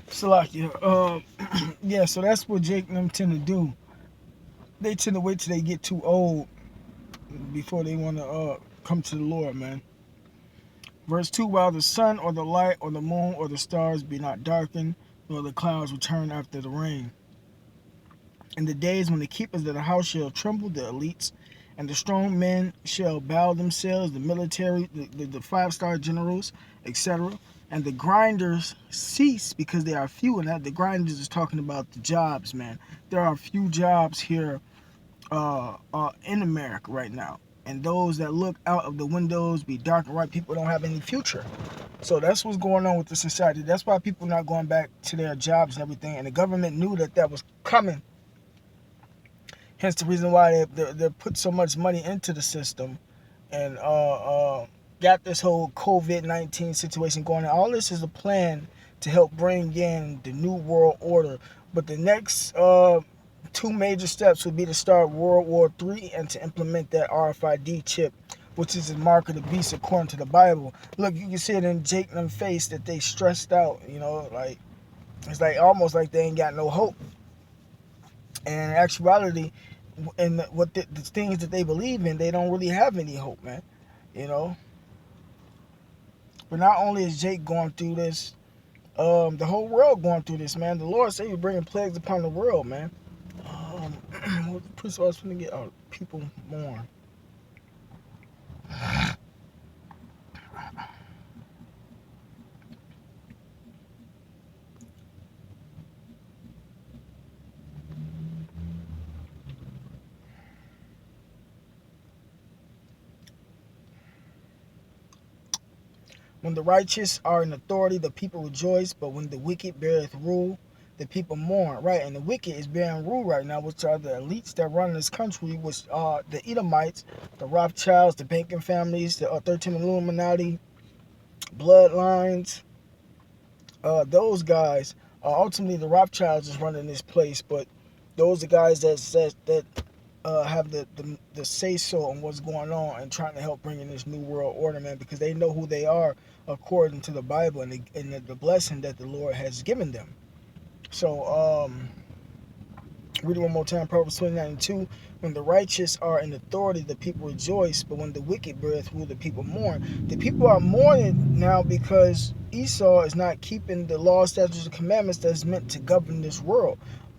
Salakia. Yeah, so that's what Jake and them tend to do. They tend to wait till they get too old before they want to come to the Lord, man. Verse 2, while the sun or the light or the moon or the stars be not darkened, nor the clouds return after the rain. In the days when the keepers of the house shall tremble, the elites, and the strong men shall bow themselves, the military, the five-star generals, etc. And the grinders cease because they are few. And that the grinders is talking about the jobs, man. There are few jobs here in America right now. And those that look out of the windows be dark and white. People don't have any future. So that's what's going on with the society. That's why people not going back to their jobs and everything. And the government knew that that was coming. Hence the reason why they put so much money into the system and got this whole COVID-19 situation going on. All this is a plan to help bring in the new world order. But the next two major steps would be to start World War III and to implement that RFID chip, which is the mark of the beast according to the Bible. Look, you can see it in Jake and them face that they stressed out, like it's like almost like they ain't got no hope. And in actuality, and what the things that they believe in, they don't really have any hope, man. You know. But not only is Jake going through this, the whole world going through this, man. The Lord said He's bringing plagues upon the world, man. What the priest was going to get people mourn. When the righteous are in authority, the people rejoice. But when the wicked beareth rule, the people mourn. Right, and the wicked is bearing rule right now, which are the elites that run this country, which are the Edomites, the Rothschilds, the banking families, the 13 Illuminati, bloodlines. Those guys are ultimately the Rothschilds is running this place, but those are guys that have the say so on what's going on and trying to help bring in this new world order, man, because they know who they are according to the Bible and the blessing that the Lord has given them. So, read it one more time. Proverbs 29:2. When the righteous are in authority, the people rejoice, but when the wicked beareth rule, the people mourn. The people are mourning now because Esau is not keeping the law, statutes, and commandments that's meant to govern this world,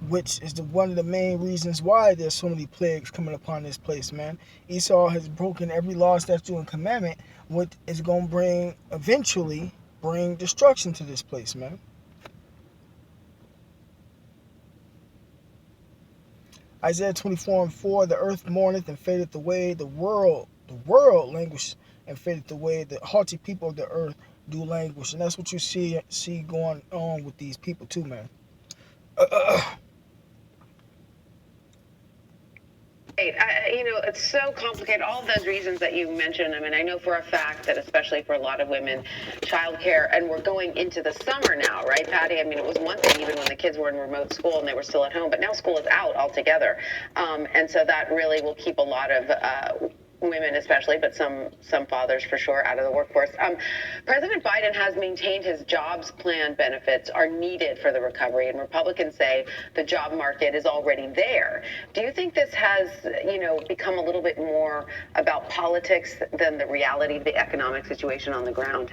which is one of the main reasons why there's so many plagues coming upon this place, man. Esau has broken every law, statute, and commandment, which is going to eventually bring destruction to this place, man. Isaiah 24:4, the earth mourneth and fadeth away, the world languish and fadeth away, the haughty people of the earth do languish. And that's what you see going on with these people too, man. Right. It's so complicated. All of those reasons that you mentioned. I mean, I know for a fact that, especially for a lot of women, childcare, and we're going into the summer now, right, Patty? I mean, it was one thing even when the kids were in remote school and they were still at home, but now school is out altogether. And so that really will keep a lot of women especially, but some fathers for sure out of the workforce. President Biden has maintained his jobs plan benefits are needed for the recovery, and Republicans say the job market is already there. Do you think this has, become a little bit more about politics than the reality of the economic situation on the ground?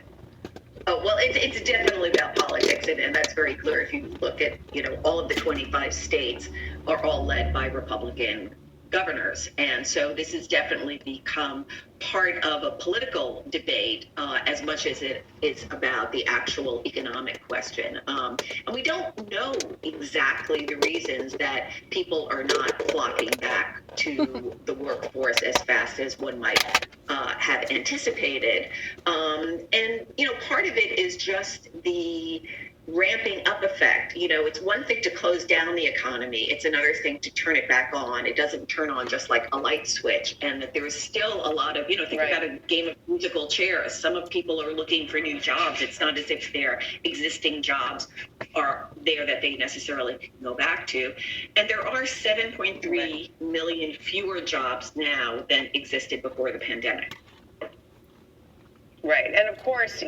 Oh, well, it's definitely about politics, and that's very clear. If you look at, all of the 25 states are all led by Republican governors. And so this has definitely become part of a political debate as much as it is about the actual economic question. And we don't know exactly the reasons that people are not flocking back to the workforce as fast as one might have anticipated. And, part of it is just the ramping up effect. It's one thing to close down the economy. It's another thing to turn it back on. It doesn't turn on just like a light switch. And that there's still a lot of, think right. About a game of musical chairs. Some of people are looking for new jobs. It's not as if their existing jobs are there that they necessarily can go back to. And there are 7.3 million fewer jobs now than existed before the pandemic. Right. And of course,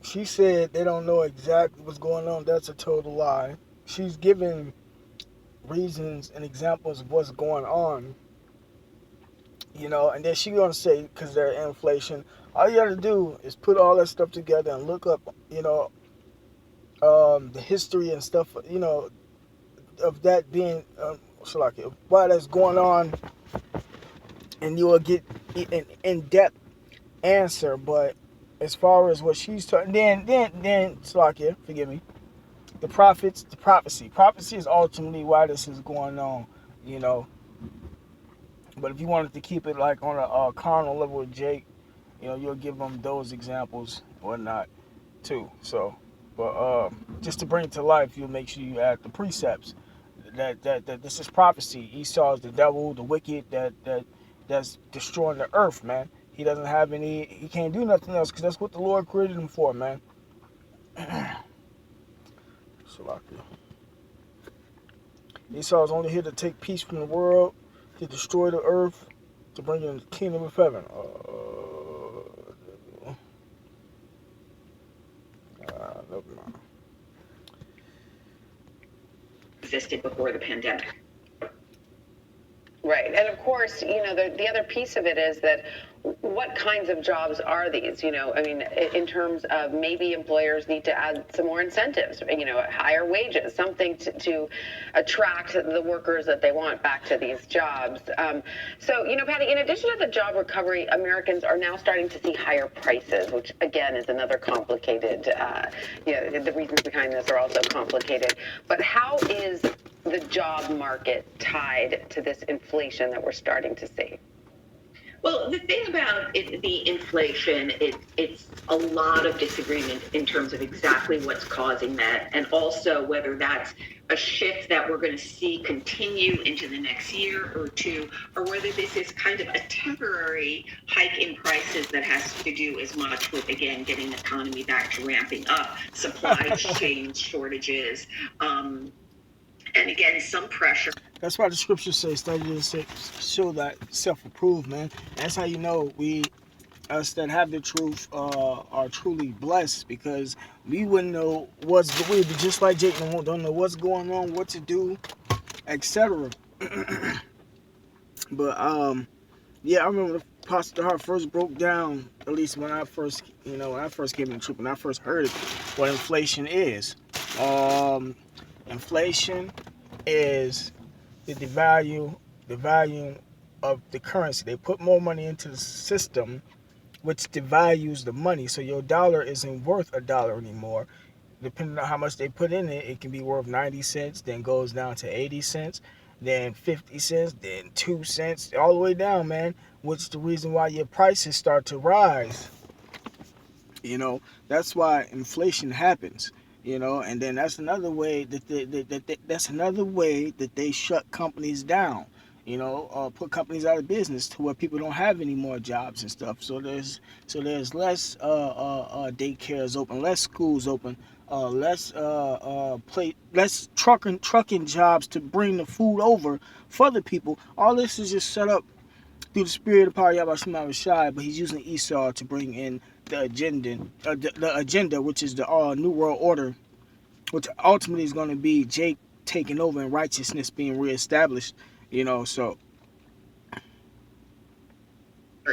She said they don't know exactly what's going on. That's a total lie. She's giving reasons and examples of what's going on, and then she gonna say because there's inflation. All you gotta do is put all that stuff together and look up, the history and stuff, of that being, so like why that's going on, and you will get an in-depth answer. But as far as what she's talking, then Slakia, forgive me, the prophets, the prophecy is ultimately why this is going on, you know. But if you wanted to keep it like on a carnal level with Jake, you'll give them those examples or whatnot too. So, but just to bring it to life, you'll make sure you add the precepts. That this is prophecy. Esau is the devil, the wicked that's destroying the earth, man. He doesn't have any. He can't do nothing else because that's what the Lord created him for, man. Salakia. Esau is only here to take peace from the world, to destroy the earth, to bring in the kingdom of heaven. Never mind. Existed before the pandemic. Right. And of course, the other piece of it is that what kinds of jobs are these? I mean, in terms of maybe employers need to add some more incentives, higher wages, something to attract the workers that they want back to these jobs. So, Patty, in addition to the job recovery, Americans are now starting to see higher prices, which again is another complicated, the reasons behind this are also complicated. But how is the job market tied to this inflation that we're starting to see? Well, the thing about the inflation, it's a lot of disagreement in terms of exactly what's causing that, and also whether that's a shift that we're going to see continue into the next year or two, or whether this is kind of a temporary hike in prices that has to do as much with, again, getting the economy back to ramping up, supply chain shortages, and again, some pressure. That's why the scriptures say, study to show that self-approved, man. That's how you know us that have the truth are truly blessed, because we wouldn't know we'd be just like Jake, don't know what's going on, what to do, etc. But yeah, I remember the Pastor Hart first broke down, at least when I first came in the truth, when I first heard it, what inflation is. Inflation is the value of the currency. They put more money into the system, which devalues the money. So your dollar isn't worth a dollar anymore. Depending on how much they put in it, it can be worth 90 cents, then goes down to 80 cents, then 50 cents, then 2 cents, all the way down, man, which is the reason why your prices start to rise. That's why inflation happens. And then that's another way that they shut companies down. Put companies out of business to where people don't have any more jobs and stuff. So there's less daycares open, less schools open, less trucking jobs to bring the food over for the people. All this is just set up through the spirit of power Yahweh Shema Rashai, but he's using Esau to bring in the agenda, which is the New World Order, which ultimately is going to be Jake taking over and righteousness being reestablished. So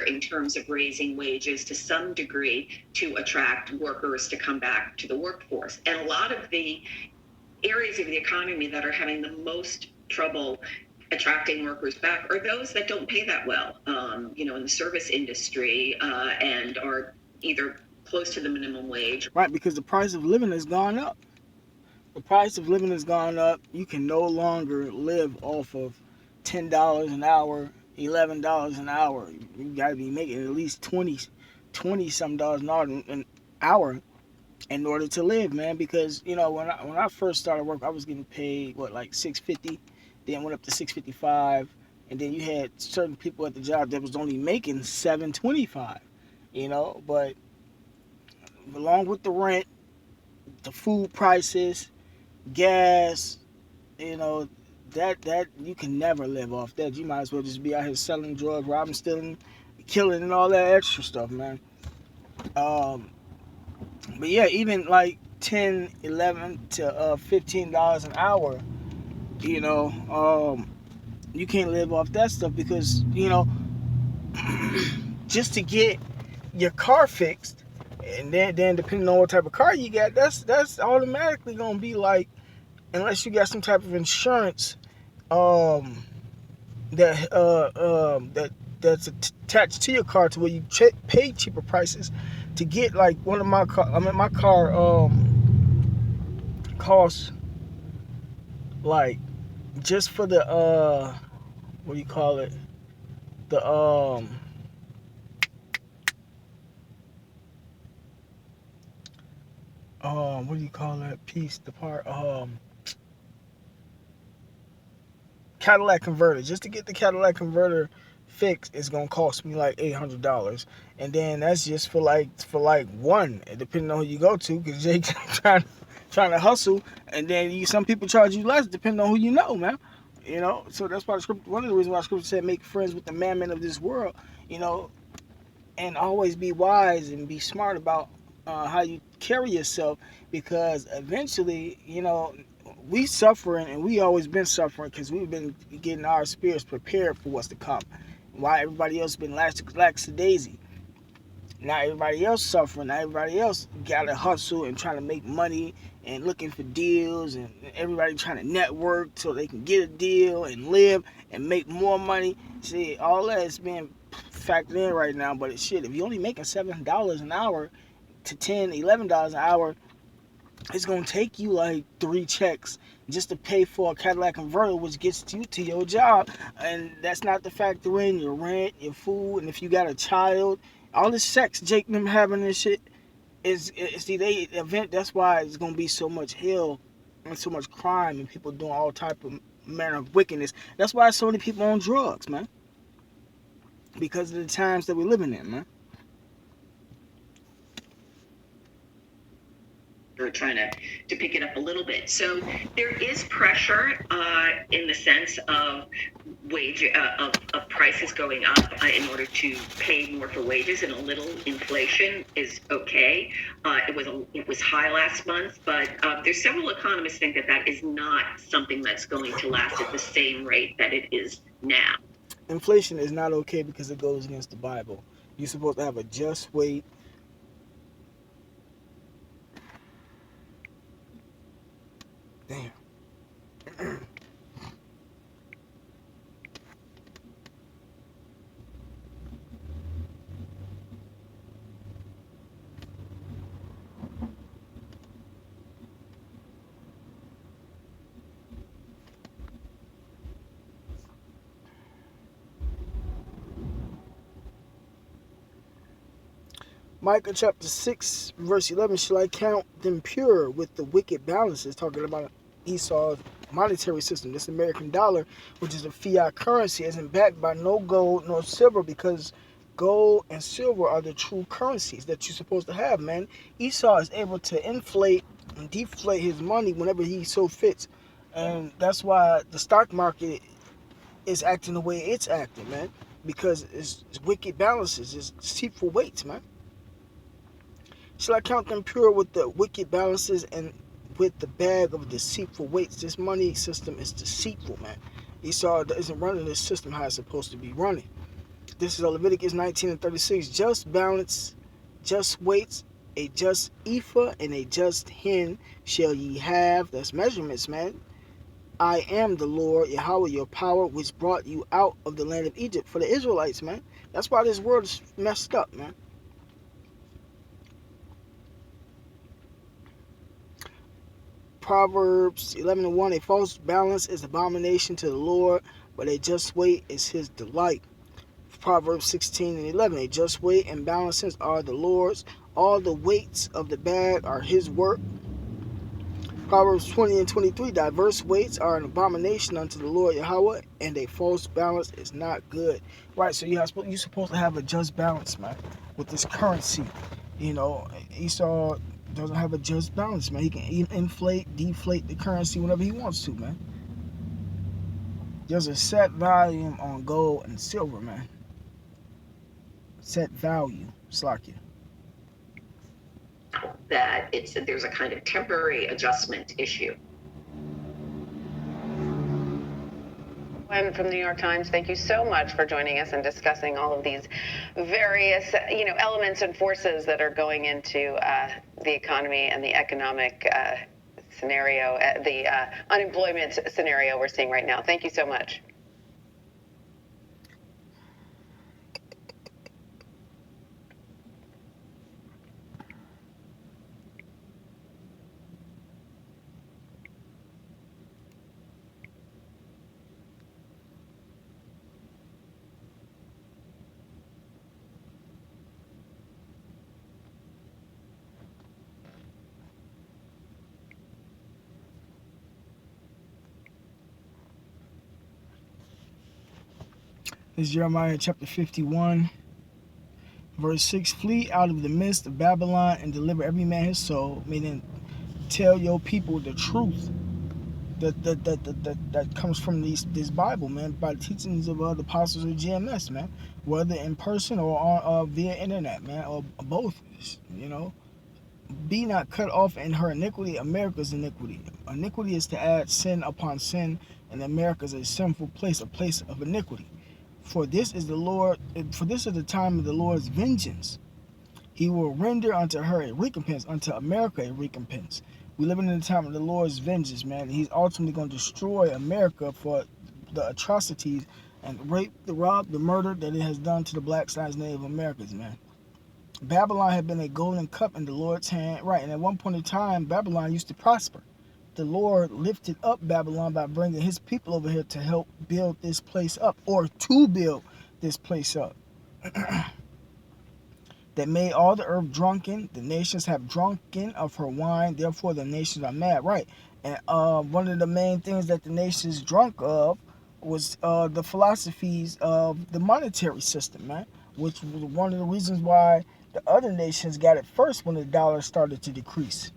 in terms of raising wages to some degree to attract workers to come back to the workforce. And a lot of the areas of the economy that are having the most trouble attracting workers back are those that don't pay that well, in the service industry, and are either close to the minimum wage. Right, because the price of living has gone up. The price of living has gone up. You can no longer live off of $10 an hour, $11 an hour. You got to be making at least 20 some dollars an hour in order to live, man. Because when I first started work, I was getting paid like $6.50, then went up to $6.55, and then you had certain people at the job that was only making $7.25. But along with the rent, the food prices, gas, that you can never live off that. You might as well just be out here selling drugs, robbing, stealing, killing, and all that extra stuff, man. But yeah, even like 10, 11 to $15 an hour, you know, you can't live off that stuff because just to get your car fixed, and then depending on what type of car you got, that's automatically gonna be like, unless you got some type of insurance, um, that's attached to your car to where you pay cheaper prices to get like one of my car. I mean, my car costs like just for the what do you call it, the what do you call that piece, the part, Cadillac converter. Just to get the Cadillac converter fixed is gonna cost me like $800, and then that's just for like one, depending on who you go to, because Jake trying to hustle, and then some people charge you less depending on who you know, man. So that's why the scripture. One of the reasons why the scripture said, "Make friends with the mammon of this world," you know, and always be wise and be smart about how you carry yourself, because eventually, we suffering, and we always been suffering because we've been getting our spirits prepared for what's to come. Why everybody else been lackadaisy. Now everybody else suffering. Now everybody else got to hustle and trying to make money and looking for deals, and everybody trying to network so they can get a deal and live and make more money. See, all that is being factored in right now. But shit, if you're only making $7 an hour to $10, $11 an hour, it's gonna take you like 3 checks just to pay for a Cadillac converter, which gets you to your job, and that's not to factor in your rent, your food, and if you got a child, all this sex Jake and them having this shit is the event. That's why it's gonna be so much hell and so much crime and people doing all type of manner of wickedness. That's why so many people on drugs, man, because of the times that we're living in, man. We're trying to pick it up a little bit. So there is pressure in the sense of of prices going up in order to pay more for wages, and a little inflation is okay. It was high last month, but there's several economists think that is not something that's going to last at the same rate that it is now. Inflation is not okay because it goes against the Bible. You're supposed to have a just weight. Damn. Micah chapter 6, verse 11, shall I count them pure with the wicked balances? Talking about Esau's monetary system. This American dollar, which is a fiat currency, isn't backed by no gold nor silver, because gold and silver are the true currencies that you're supposed to have, man. Esau is able to inflate and deflate his money whenever he so fits. And that's why the stock market is acting the way it's acting, man. Because it's wicked balances, it's deceitful weights, man. Shall I count them pure with the wicked balances and with the bag of deceitful weights? This money system is deceitful, man. Esau isn't running this system how it's supposed to be running. This is Leviticus 19:36. Just balance, just weights, a just ephah and a just hin shall ye have. That's measurements, man. I am the Lord, Yahweh, your power, which brought you out of the land of Egypt. For the Israelites, man. That's why this world is messed up, man. Proverbs 11:1, a false balance is abomination to the Lord, but a just weight is his delight. Proverbs 16:11, a just weight and balances are the Lord's. All the weights of the bag are his work. Proverbs 20:23, diverse weights are an abomination unto the Lord Yahweh, and a false balance is not good. Right, so you're supposed to have a just balance, man, with this currency. Esau doesn't have a just balance, man. He can inflate, deflate the currency whenever he wants to, man. There's a set value on gold and silver, man. Set value, Slakia. that there's a kind of temporary adjustment issue. Gwen from the New York Times, thank you so much for joining us and discussing all of these various, elements and forces that are going into the economy and the economic scenario, the unemployment scenario we're seeing right now. Thank you so much. This is Jeremiah chapter 51, verse 6. Flee out of the midst of Babylon and deliver every man his soul, meaning tell your people the truth that comes from this Bible, man, by the teachings of the apostles of GMS, man, whether in person or on via internet, man, or both, Be not cut off in her iniquity, America's iniquity. Iniquity is to add sin upon sin, and America is a sinful place, a place of iniquity. For this is the time of the Lord's vengeance. He will render unto her a recompense, unto America a recompense. We live in the time of the Lord's vengeance, man. He's ultimately going to destroy America for the atrocities and rape, the rob, the murder that it has done to the black sides Native Americans, man. Babylon had been a golden cup in the Lord's hand, right? And at one point in time, Babylon used to prosper. The Lord lifted up Babylon by bringing his people over here to help build this place up, or to build this place up. That made all the earth drunken. The nations have drunken of her wine. Therefore, the nations are mad. Right. And one of the main things that the nations drunk of was the philosophies of the monetary system, man. Which was one of the reasons why the other nations got it first when the dollar started to decrease.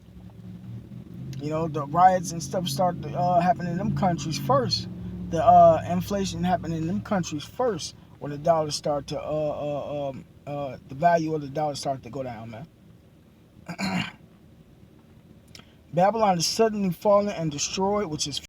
The riots and stuff started happening in them countries first. The inflation happened in them countries first when the dollar started to the value of the dollar started to go down, man. Babylon is suddenly fallen and destroyed, which is